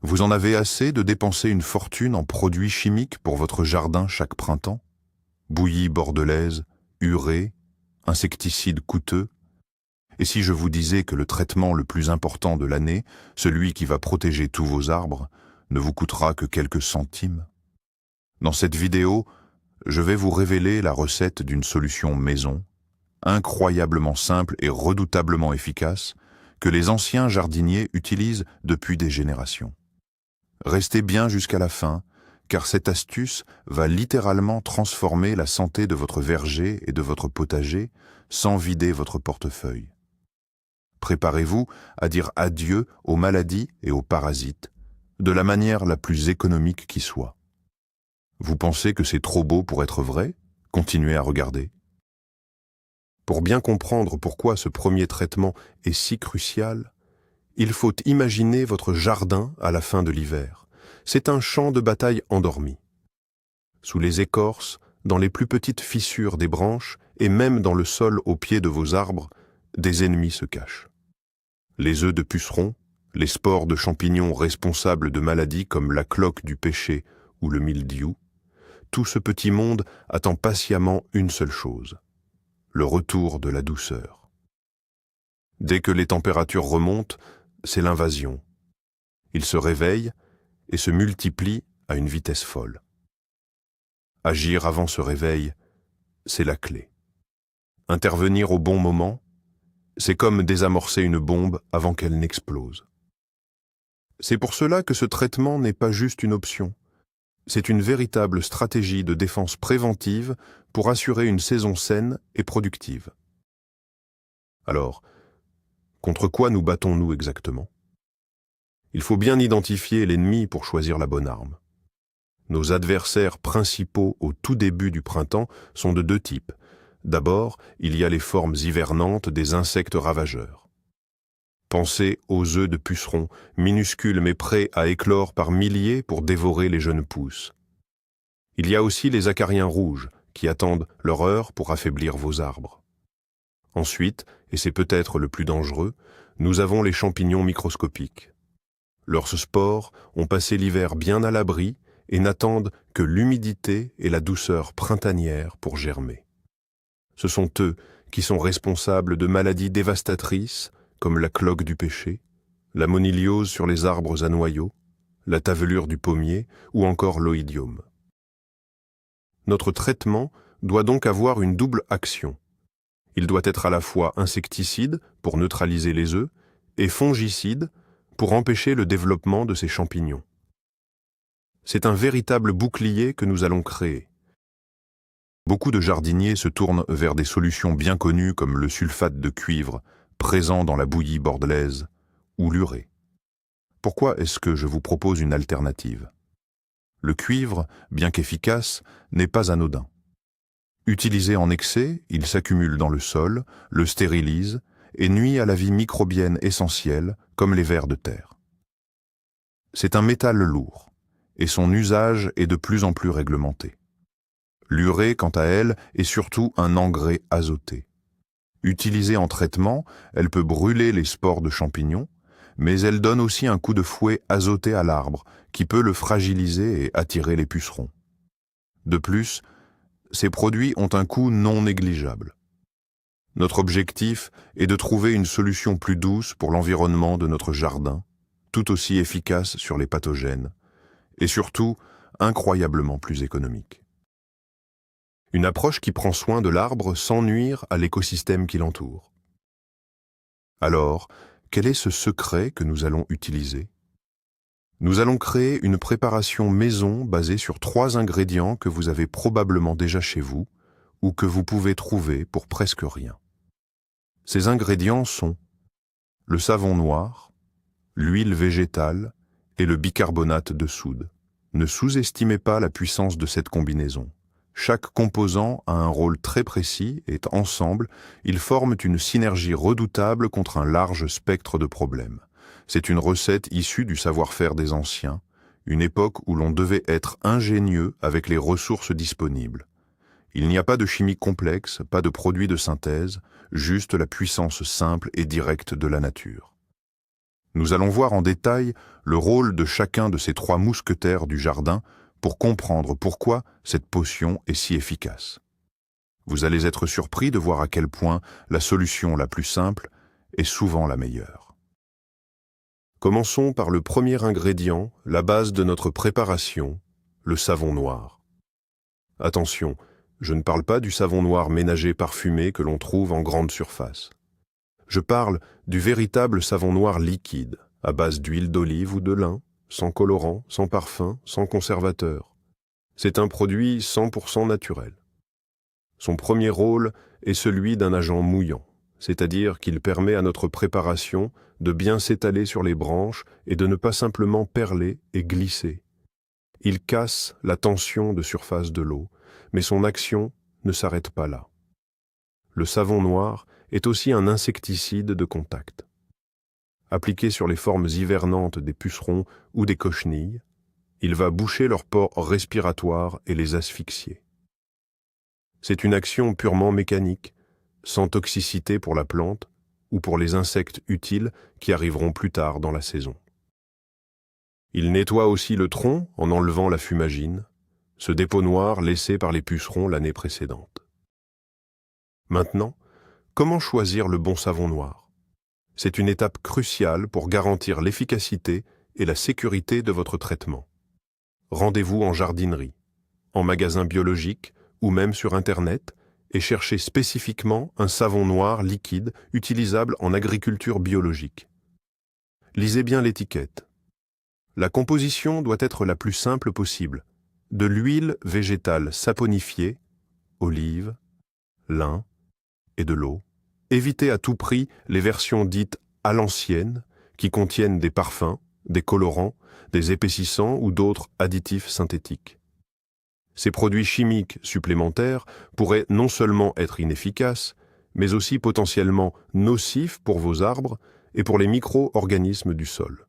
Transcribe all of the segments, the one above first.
Vous en avez assez de dépenser une fortune en produits chimiques pour votre jardin chaque printemps? Bouillie bordelaise, urée, insecticides coûteux? Et si je vous disais que le traitement le plus important de l'année, celui qui va protéger tous vos arbres, ne vous coûtera que quelques centimes? Dans cette vidéo, je vais vous révéler la recette d'une solution maison, incroyablement simple et redoutablement efficace, que les anciens jardiniers utilisent depuis des générations. Restez bien jusqu'à la fin, car cette astuce va littéralement transformer la santé de votre verger et de votre potager sans vider votre portefeuille. Préparez-vous à dire adieu aux maladies et aux parasites, de la manière la plus économique qui soit. Vous pensez que c'est trop beau pour être vrai? Continuez à regarder. Pour bien comprendre pourquoi ce premier traitement est si crucial, il faut imaginer votre jardin à la fin de l'hiver. C'est un champ de bataille endormi. Sous les écorces, dans les plus petites fissures des branches et même dans le sol au pied de vos arbres, des ennemis se cachent. Les œufs de pucerons, les spores de champignons responsables de maladies comme la cloque du pêcher ou le mildiou, tout ce petit monde attend patiemment une seule chose, le retour de la douceur. Dès que les températures remontent, c'est l'invasion. Ils se réveillent et se multiplient à une vitesse folle. Agir avant ce réveil, c'est la clé. Intervenir au bon moment, c'est comme désamorcer une bombe avant qu'elle n'explose. C'est pour cela que ce traitement n'est pas juste une option. C'est une véritable stratégie de défense préventive pour assurer une saison saine et productive. Alors, contre quoi nous battons-nous exactement? Il faut bien identifier l'ennemi pour choisir la bonne arme. Nos adversaires principaux au tout début du printemps sont de deux types. D'abord, il y a les formes hivernantes des insectes ravageurs. Pensez aux œufs de pucerons, minuscules mais prêts à éclore par milliers pour dévorer les jeunes pousses. Il y a aussi les acariens rouges, qui attendent leur heure pour affaiblir vos arbres. Ensuite, et c'est peut-être le plus dangereux, nous avons les champignons microscopiques. Leurs spores ont passé l'hiver bien à l'abri et n'attendent que l'humidité et la douceur printanière pour germer. Ce sont eux qui sont responsables de maladies dévastatrices comme la cloque du pêcher, la moniliose sur les arbres à noyaux, la tavelure du pommier ou encore l'oïdium. Notre traitement doit donc avoir une double action. Il doit être à la fois insecticide pour neutraliser les œufs et fongicide pour empêcher le développement de ces champignons. C'est un véritable bouclier que nous allons créer. Beaucoup de jardiniers se tournent vers des solutions bien connues comme le sulfate de cuivre, présent dans la bouillie bordelaise, ou l'urée. Pourquoi est-ce que je vous propose une alternative? Le cuivre, bien qu'efficace, n'est pas anodin. Utilisé en excès, il s'accumule dans le sol, le stérilise et nuit à la vie microbienne essentielle, comme les vers de terre. C'est un métal lourd, et son usage est de plus en plus réglementé. L'urée, quant à elle, est surtout un engrais azoté. Utilisée en traitement, elle peut brûler les spores de champignons, mais elle donne aussi un coup de fouet azoté à l'arbre, qui peut le fragiliser et attirer les pucerons. De plus, ces produits ont un coût non négligeable. Notre objectif est de trouver une solution plus douce pour l'environnement de notre jardin, tout aussi efficace sur les pathogènes, et surtout incroyablement plus économique. Une approche qui prend soin de l'arbre sans nuire à l'écosystème qui l'entoure. Alors, quel est ce secret que nous allons utiliser? Nous allons créer une préparation maison basée sur 3 ingrédients que vous avez probablement déjà chez vous ou que vous pouvez trouver pour presque rien. Ces ingrédients sont le savon noir, l'huile végétale et le bicarbonate de soude. Ne sous-estimez pas la puissance de cette combinaison. Chaque composant a un rôle très précis et ensemble, ils forment une synergie redoutable contre un large spectre de problèmes. C'est une recette issue du savoir-faire des anciens, une époque où l'on devait être ingénieux avec les ressources disponibles. Il n'y a pas de chimie complexe, pas de produits de synthèse, juste la puissance simple et directe de la nature. Nous allons voir en détail le rôle de chacun de ces 3 mousquetaires du jardin pour comprendre pourquoi cette potion est si efficace. Vous allez être surpris de voir à quel point la solution la plus simple est souvent la meilleure. Commençons par le premier ingrédient, la base de notre préparation, le savon noir. Attention, je ne parle pas du savon noir ménager parfumé que l'on trouve en grande surface. Je parle du véritable savon noir liquide, à base d'huile d'olive ou de lin, sans colorant, sans parfum, sans conservateur. C'est un produit 100% naturel. Son premier rôle est celui d'un agent mouillant, c'est-à-dire qu'il permet à notre préparation de bien s'étaler sur les branches et de ne pas simplement perler et glisser. Il casse la tension de surface de l'eau, mais son action ne s'arrête pas là. Le savon noir est aussi un insecticide de contact. Appliqué sur les formes hivernantes des pucerons ou des cochenilles, il va boucher leurs pores respiratoires et les asphyxier. C'est une action purement mécanique, sans toxicité pour la plante ou pour les insectes utiles qui arriveront plus tard dans la saison. Il nettoie aussi le tronc en enlevant la fumagine, ce dépôt noir laissé par les pucerons l'année précédente. Maintenant, comment choisir le bon savon noir? C'est une étape cruciale pour garantir l'efficacité et la sécurité de votre traitement. Rendez-vous en jardinerie, en magasin biologique ou même sur Internet et cherchez spécifiquement un savon noir liquide utilisable en agriculture biologique. Lisez bien l'étiquette. La composition doit être la plus simple possible. De l'huile végétale saponifiée, olive, lin et de l'eau. Évitez à tout prix les versions dites à l'ancienne qui contiennent des parfums, des colorants, des épaississants ou d'autres additifs synthétiques. Ces produits chimiques supplémentaires pourraient non seulement être inefficaces, mais aussi potentiellement nocifs pour vos arbres et pour les micro-organismes du sol.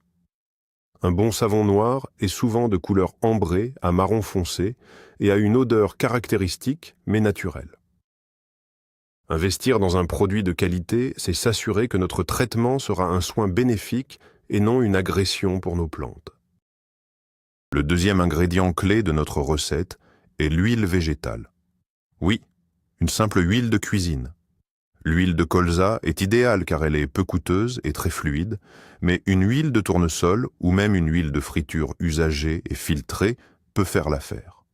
Un bon savon noir est souvent de couleur ambrée à marron foncé et a une odeur caractéristique mais naturelle. Investir dans un produit de qualité, c'est s'assurer que notre traitement sera un soin bénéfique et non une agression pour nos plantes. Le deuxième ingrédient clé de notre recette est l'huile végétale. Oui, une simple huile de cuisine. L'huile de colza est idéale car elle est peu coûteuse et très fluide, mais une huile de tournesol ou même une huile de friture usagée et filtrée peut faire l'affaire.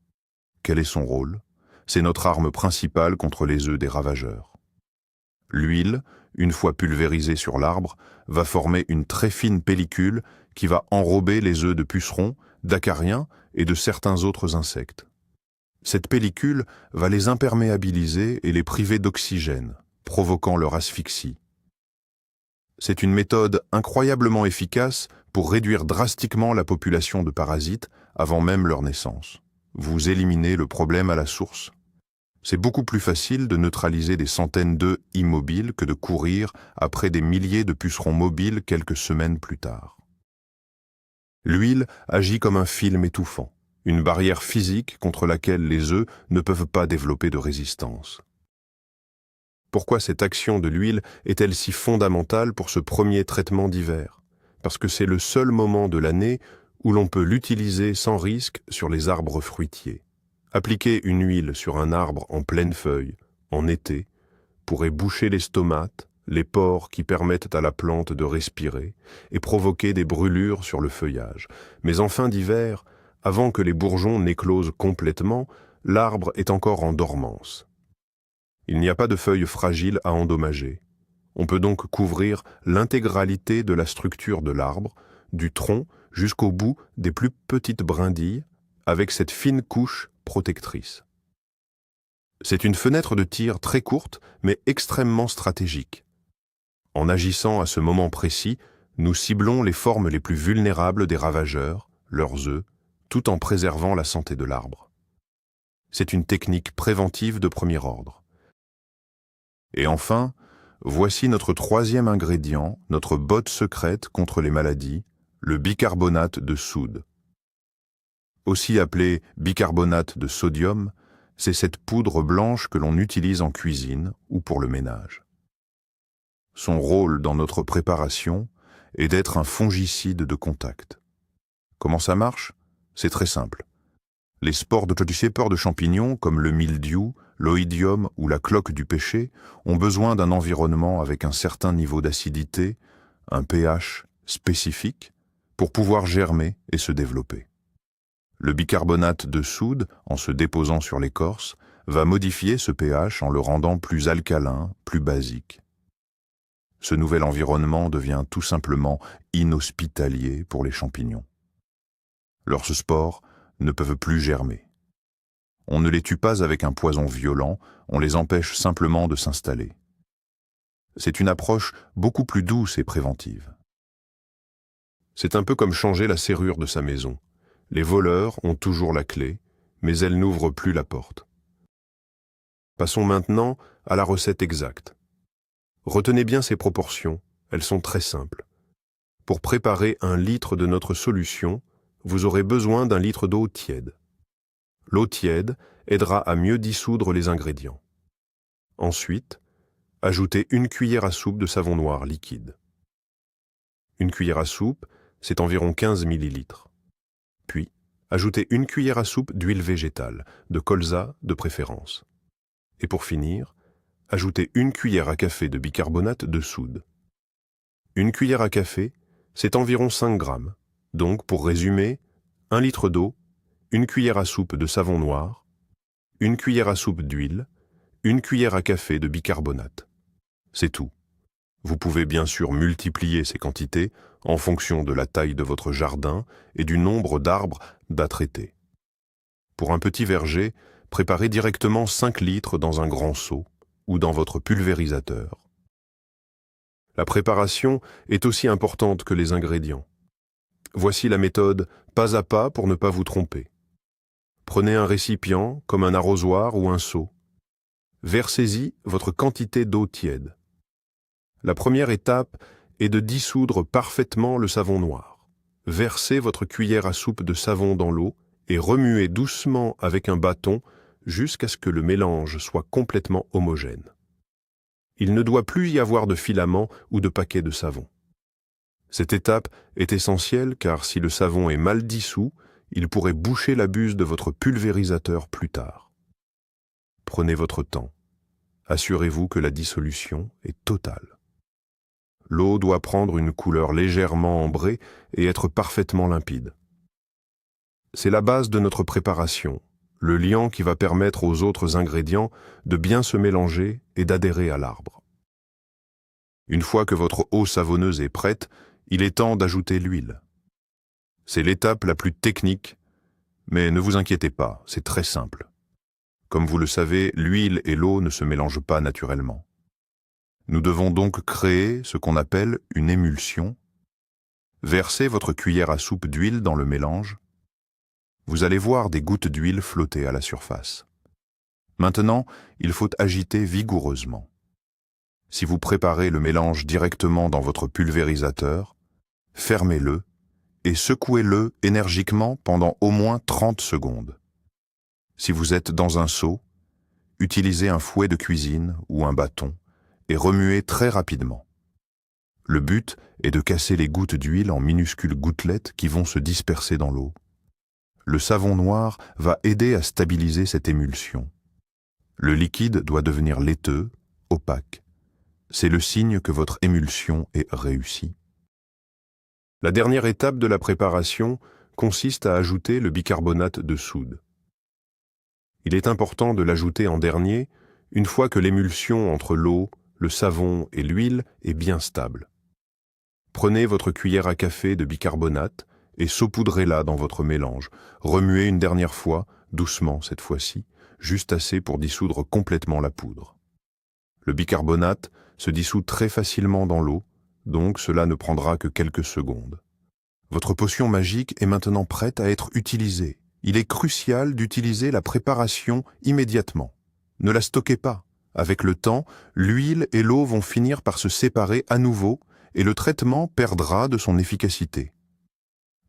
Quel est son rôle? C'est notre arme principale contre les œufs des ravageurs. L'huile, une fois pulvérisée sur l'arbre, va former une très fine pellicule qui va enrober les œufs de pucerons, d'acariens et de certains autres insectes. Cette pellicule va les imperméabiliser et les priver d'oxygène, provoquant leur asphyxie. C'est une méthode incroyablement efficace pour réduire drastiquement la population de parasites avant même leur naissance. Vous éliminez le problème à la source. C'est beaucoup plus facile de neutraliser des centaines d'œufs immobiles que de courir après des milliers de pucerons mobiles quelques semaines plus tard. L'huile agit comme un film étouffant, une barrière physique contre laquelle les œufs ne peuvent pas développer de résistance. Pourquoi cette action de l'huile est-elle si fondamentale pour ce premier traitement d'hiver? Parce que c'est le seul moment de l'année où l'on peut l'utiliser sans risque sur les arbres fruitiers. Appliquer une huile sur un arbre en pleine feuille, en été, pourrait boucher les stomates, les pores qui permettent à la plante de respirer et provoquer des brûlures sur le feuillage. Mais en fin d'hiver, avant que les bourgeons n'éclosent complètement, l'arbre est encore en dormance. Il n'y a pas de feuilles fragiles à endommager. On peut donc couvrir l'intégralité de la structure de l'arbre, du tronc jusqu'au bout des plus petites brindilles, avec cette fine couche protectrice. C'est une fenêtre de tir très courte, mais extrêmement stratégique. En agissant à ce moment précis, nous ciblons les formes les plus vulnérables des ravageurs, leurs œufs, tout en préservant la santé de l'arbre. C'est une technique préventive de premier ordre. Et enfin, voici notre troisième ingrédient, notre botte secrète contre les maladies, le bicarbonate de soude. Aussi appelé bicarbonate de sodium, c'est cette poudre blanche que l'on utilise en cuisine ou pour le ménage. Son rôle dans notre préparation et d'être un fongicide de contact. Comment ça marche? C'est très simple. Les spores de champignons, comme le mildiou, l'oïdium ou la cloque du pêcher, ont besoin d'un environnement avec un certain niveau d'acidité, un pH spécifique, pour pouvoir germer et se développer. Le bicarbonate de soude, en se déposant sur l'écorce, va modifier ce pH en le rendant plus alcalin, plus basique. Ce nouvel environnement devient tout simplement inhospitalier pour les champignons. Leurs spores ne peuvent plus germer. On ne les tue pas avec un poison violent, on les empêche simplement de s'installer. C'est une approche beaucoup plus douce et préventive. C'est un peu comme changer la serrure de sa maison. Les voleurs ont toujours la clé, mais elles n'ouvrent plus la porte. Passons maintenant à la recette exacte. Retenez bien ces proportions, elles sont très simples. Pour préparer 1 litre de notre solution, vous aurez besoin d'1 litre d'eau tiède. L'eau tiède aidera à mieux dissoudre les ingrédients. Ensuite, ajoutez 1 cuillère à soupe de savon noir liquide. 1 cuillère à soupe, c'est environ 15 ml. Puis, ajoutez 1 cuillère à soupe d'huile végétale, de colza de préférence. Et pour finir, ajoutez 1 cuillère à café de bicarbonate de soude. 1 cuillère à café, c'est environ 5 grammes. Donc, pour résumer, 1 litre d'eau, 1 cuillère à soupe de savon noir, 1 cuillère à soupe d'huile, 1 cuillère à café de bicarbonate. C'est tout. Vous pouvez bien sûr multiplier ces quantités en fonction de la taille de votre jardin et du nombre d'arbres à traiter. Pour un petit verger, préparez directement 5 litres dans un grand seau ou dans votre pulvérisateur. La préparation est aussi importante que les ingrédients. Voici la méthode pas à pas pour ne pas vous tromper. Prenez un récipient comme un arrosoir ou un seau. Versez-y votre quantité d'eau tiède. La première étape est de dissoudre parfaitement le savon noir. Versez votre cuillère à soupe de savon dans l'eau et remuez doucement avec un bâton jusqu'à ce que le mélange soit complètement homogène. Il ne doit plus y avoir de filaments ou de paquets de savon. Cette étape est essentielle car si le savon est mal dissous, il pourrait boucher la buse de votre pulvérisateur plus tard. Prenez votre temps. Assurez-vous que la dissolution est totale. L'eau doit prendre une couleur légèrement ambrée et être parfaitement limpide. C'est la base de notre préparation, le liant qui va permettre aux autres ingrédients de bien se mélanger et d'adhérer à l'arbre. Une fois que votre eau savonneuse est prête, il est temps d'ajouter l'huile. C'est l'étape la plus technique, mais ne vous inquiétez pas, c'est très simple. Comme vous le savez, l'huile et l'eau ne se mélangent pas naturellement. Nous devons donc créer ce qu'on appelle une émulsion. Versez votre cuillère à soupe d'huile dans le mélange. Vous allez voir des gouttes d'huile flotter à la surface. Maintenant, il faut agiter vigoureusement. Si vous préparez le mélange directement dans votre pulvérisateur, fermez-le et secouez-le énergiquement pendant au moins 30 secondes. Si vous êtes dans un seau, utilisez un fouet de cuisine ou un bâton et remuez très rapidement. Le but est de casser les gouttes d'huile en minuscules gouttelettes qui vont se disperser dans l'eau. Le savon noir va aider à stabiliser cette émulsion. Le liquide doit devenir laiteux, opaque. C'est le signe que votre émulsion est réussie. La dernière étape de la préparation consiste à ajouter le bicarbonate de soude. Il est important de l'ajouter en dernier, une fois que l'émulsion entre l'eau, le savon et l'huile est bien stable. Prenez votre cuillère à café de bicarbonate et saupoudrez-la dans votre mélange. Remuez une dernière fois, doucement cette fois-ci, juste assez pour dissoudre complètement la poudre. Le bicarbonate se dissout très facilement dans l'eau, donc cela ne prendra que quelques secondes. Votre potion magique est maintenant prête à être utilisée. Il est crucial d'utiliser la préparation immédiatement. Ne la stockez pas. Avec le temps, l'huile et l'eau vont finir par se séparer à nouveau et le traitement perdra de son efficacité.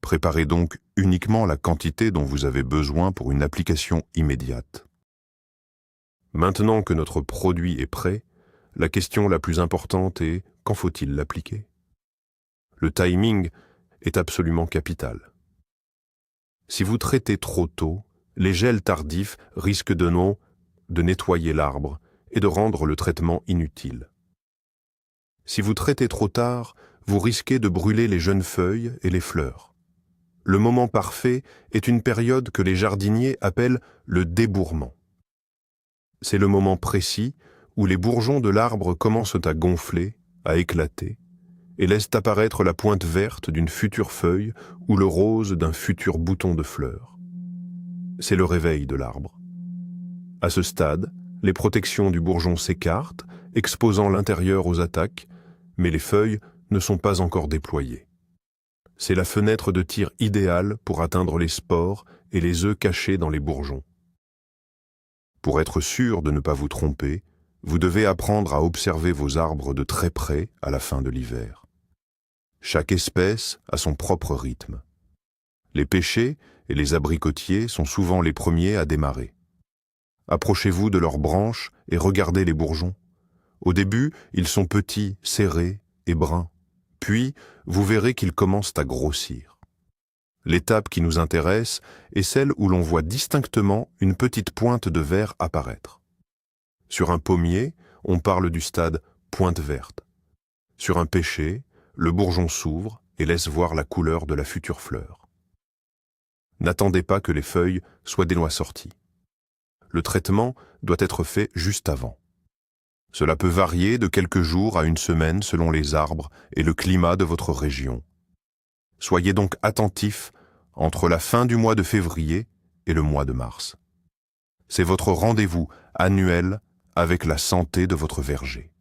Préparez donc uniquement la quantité dont vous avez besoin pour une application immédiate. Maintenant que notre produit est prêt, la question la plus importante est quand faut-il l'appliquer ? Le timing est absolument capital. Si vous traitez trop tôt, les gels tardifs risquent de nettoyer l'arbre et de rendre le traitement inutile. Si vous traitez trop tard, vous risquez de brûler les jeunes feuilles et les fleurs. Le moment parfait est une période que les jardiniers appellent le débourrement. C'est le moment précis où les bourgeons de l'arbre commencent à gonfler, à éclater, et laissent apparaître la pointe verte d'une future feuille ou le rose d'un futur bouton de fleurs. C'est le réveil de l'arbre. À ce stade, les protections du bourgeon s'écartent, exposant l'intérieur aux attaques, mais les feuilles ne sont pas encore déployées. C'est la fenêtre de tir idéale pour atteindre les spores et les œufs cachés dans les bourgeons. Pour être sûr de ne pas vous tromper, vous devez apprendre à observer vos arbres de très près à la fin de l'hiver. Chaque espèce a son propre rythme. Les pêchers et les abricotiers sont souvent les premiers à démarrer. Approchez-vous de leurs branches et regardez les bourgeons. Au début, ils sont petits, serrés et bruns. Puis, vous verrez qu'ils commencent à grossir. L'étape qui nous intéresse est celle où l'on voit distinctement une petite pointe de vert apparaître. Sur un pommier, on parle du stade pointe verte. Sur un pêcher, le bourgeon s'ouvre et laisse voir la couleur de la future fleur. N'attendez pas que les feuilles soient des noix sorties. Le traitement doit être fait juste avant. Cela peut varier de quelques jours à une semaine selon les arbres et le climat de votre région. Soyez donc attentifs entre la fin du mois de février et le mois de mars. C'est votre rendez-vous annuel avec la santé de votre verger.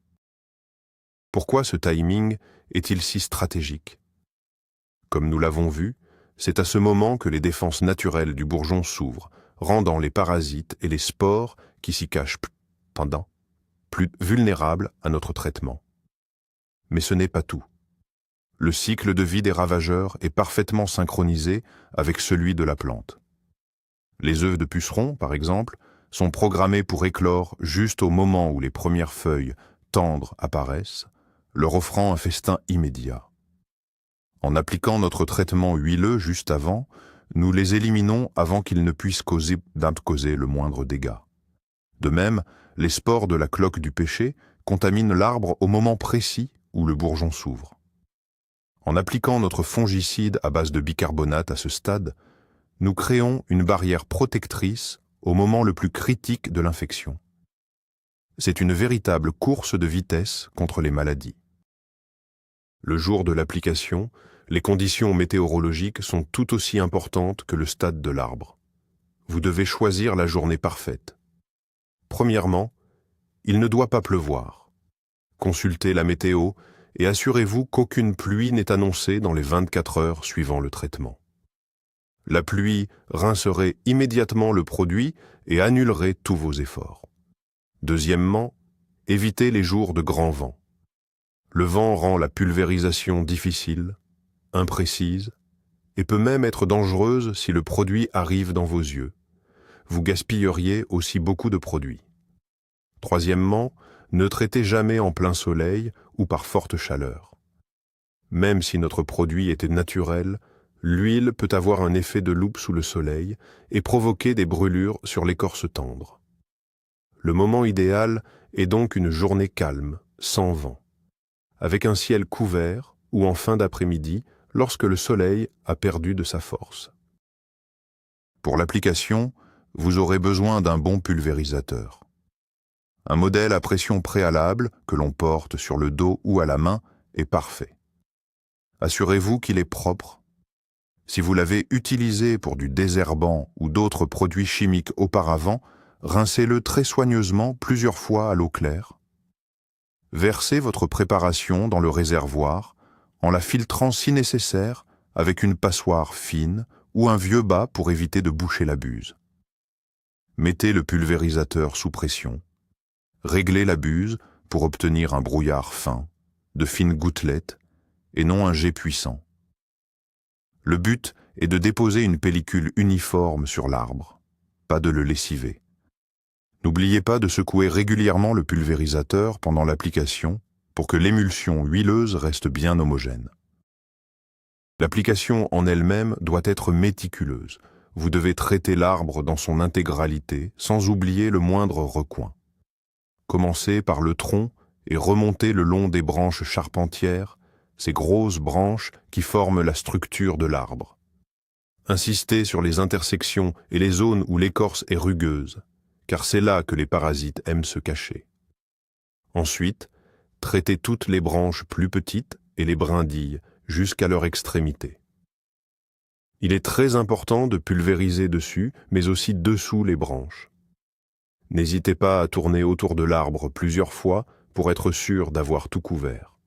Pourquoi ce timing est-il si stratégique? Comme nous l'avons vu, c'est à ce moment que les défenses naturelles du bourgeon s'ouvrent, rendant les parasites et les spores qui s'y cachent pendant plus vulnérables à notre traitement. Mais ce n'est pas tout. Le cycle de vie des ravageurs est parfaitement synchronisé avec celui de la plante. Les œufs de pucerons, par exemple, sont programmés pour éclore juste au moment où les premières feuilles tendres apparaissent, leur offrant un festin immédiat. En appliquant notre traitement huileux juste avant, nous les éliminons avant qu'ils ne puissent causer le moindre dégât. De même, les spores de la cloque du pêcher contaminent l'arbre au moment précis où le bourgeon s'ouvre. En appliquant notre fongicide à base de bicarbonate à ce stade, nous créons une barrière protectrice au moment le plus critique de l'infection. C'est une véritable course de vitesse contre les maladies. Le jour de l'application, les conditions météorologiques sont tout aussi importantes que le stade de l'arbre. Vous devez choisir la journée parfaite. Premièrement, il ne doit pas pleuvoir. Consultez la météo et assurez-vous qu'aucune pluie n'est annoncée dans les 24 heures suivant le traitement. La pluie rincerait immédiatement le produit et annulerait tous vos efforts. Deuxièmement, évitez les jours de grand vent. Le vent rend la pulvérisation difficile, imprécise, et peut même être dangereuse si le produit arrive dans vos yeux. Vous gaspilleriez aussi beaucoup de produits. Troisièmement, ne traitez jamais en plein soleil ou par forte chaleur. Même si notre produit était naturel, l'huile peut avoir un effet de loupe sous le soleil et provoquer des brûlures sur l'écorce tendre. Le moment idéal est donc une journée calme, sans vent, avec un ciel couvert ou en fin d'après-midi lorsque le soleil a perdu de sa force. Pour l'application, vous aurez besoin d'un bon pulvérisateur. Un modèle à pression préalable que l'on porte sur le dos ou à la main est parfait. Assurez-vous qu'il est propre. Si vous l'avez utilisé pour du désherbant ou d'autres produits chimiques auparavant, rincez-le très soigneusement plusieurs fois à l'eau claire. Versez votre préparation dans le réservoir en la filtrant si nécessaire avec une passoire fine ou un vieux bas pour éviter de boucher la buse. Mettez le pulvérisateur sous pression. Réglez la buse pour obtenir un brouillard fin, de fines gouttelettes, et non un jet puissant. Le but est de déposer une pellicule uniforme sur l'arbre, pas de le lessiver. N'oubliez pas de secouer régulièrement le pulvérisateur pendant l'application pour que l'émulsion huileuse reste bien homogène. L'application en elle-même doit être méticuleuse. Vous devez traiter l'arbre dans son intégralité, sans oublier le moindre recoin. Commencez par le tronc et remontez le long des branches charpentières, ces grosses branches qui forment la structure de l'arbre. Insistez sur les intersections et les zones où l'écorce est rugueuse, car c'est là que les parasites aiment se cacher. Ensuite, traitez toutes les branches plus petites et les brindilles jusqu'à leur extrémité. Il est très important de pulvériser dessus, mais aussi dessous les branches. N'hésitez pas à tourner autour de l'arbre plusieurs fois pour être sûr d'avoir tout couvert.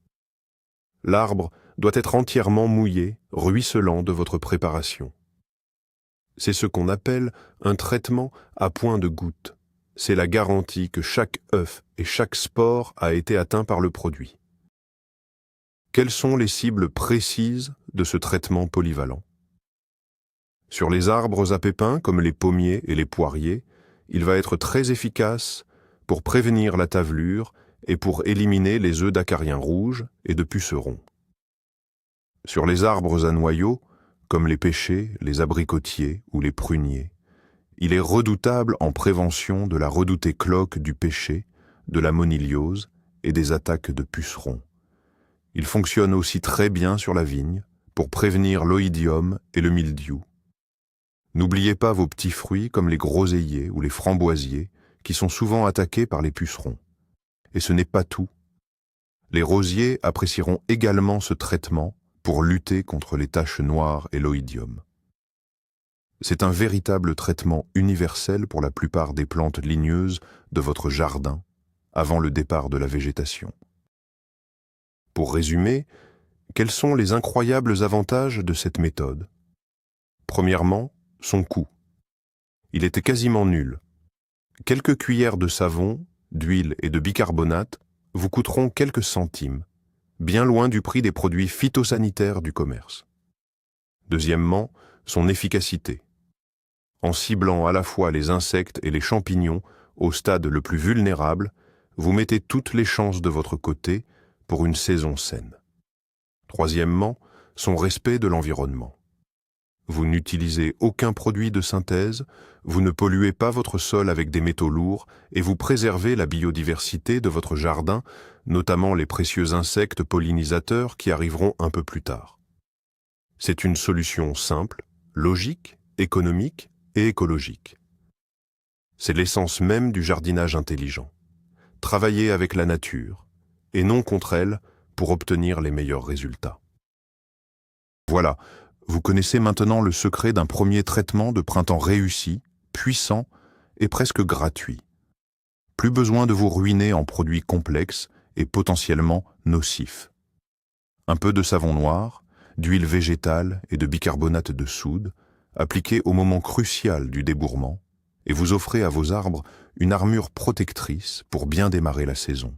L'arbre doit être entièrement mouillé, ruisselant de votre préparation. C'est ce qu'on appelle un traitement à point de goutte. C'est la garantie que chaque œuf et chaque spore a été atteint par le produit. Quelles sont les cibles précises de ce traitement polyvalent? Sur les arbres à pépins comme les pommiers et les poiriers, il va être très efficace pour prévenir la tavelure et pour éliminer les œufs d'acariens rouges et de pucerons. Sur les arbres à noyaux, comme les pêchers, les abricotiers ou les pruniers, il est redoutable en prévention de la redoutée cloque du pêcher, de la moniliose et des attaques de pucerons. Il fonctionne aussi très bien sur la vigne pour prévenir l'oïdium et le mildiou. N'oubliez pas vos petits fruits comme les groseilliers ou les framboisiers qui sont souvent attaqués par les pucerons. Et ce n'est pas tout. Les rosiers apprécieront également ce traitement pour lutter contre les taches noires et l'oïdium. C'est un véritable traitement universel pour la plupart des plantes ligneuses de votre jardin avant le départ de la végétation. Pour résumer, quels sont les incroyables avantages de cette méthode? Premièrement, son coût. Il était quasiment nul. Quelques cuillères de savon, d'huile et de bicarbonate vous coûteront quelques centimes, bien loin du prix des produits phytosanitaires du commerce. Deuxièmement, son efficacité. En ciblant à la fois les insectes et les champignons au stade le plus vulnérable, vous mettez toutes les chances de votre côté pour une saison saine. Troisièmement, son respect de l'environnement. Vous n'utilisez aucun produit de synthèse, vous ne polluez pas votre sol avec des métaux lourds et vous préservez la biodiversité de votre jardin, notamment les précieux insectes pollinisateurs qui arriveront un peu plus tard. C'est une solution simple, logique, économique et écologique. C'est l'essence même du jardinage intelligent. Travailler avec la nature, et non contre elle, pour obtenir les meilleurs résultats. Voilà, vous connaissez maintenant le secret d'un premier traitement de printemps réussi, puissant et presque gratuit. Plus besoin de vous ruiner en produits complexes et potentiellement nocifs. Un peu de savon noir, d'huile végétale et de bicarbonate de soude, appliqué au moment crucial du débourrement, et vous offrez à vos arbres une armure protectrice pour bien démarrer la saison.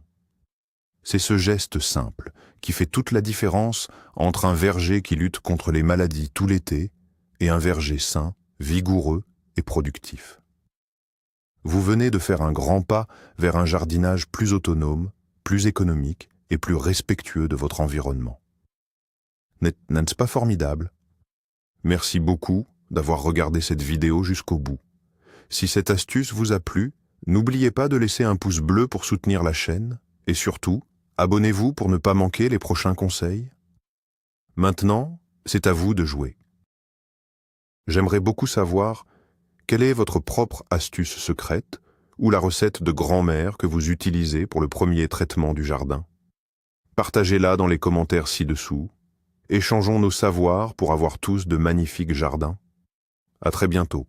C'est ce geste simple qui fait toute la différence entre un verger qui lutte contre les maladies tout l'été et un verger sain, vigoureux et productif. Vous venez de faire un grand pas vers un jardinage plus autonome, plus économique et plus respectueux de votre environnement. N'est-ce pas formidable? Merci beaucoup d'avoir regardé cette vidéo jusqu'au bout. Si cette astuce vous a plu, n'oubliez pas de laisser un pouce bleu pour soutenir la chaîne et surtout, abonnez-vous pour ne pas manquer les prochains conseils. Maintenant, c'est à vous de jouer. J'aimerais beaucoup savoir quelle est votre propre astuce secrète ou la recette de grand-mère que vous utilisez pour le premier traitement du jardin. Partagez-la dans les commentaires ci-dessous. Échangeons nos savoirs pour avoir tous de magnifiques jardins. À très bientôt.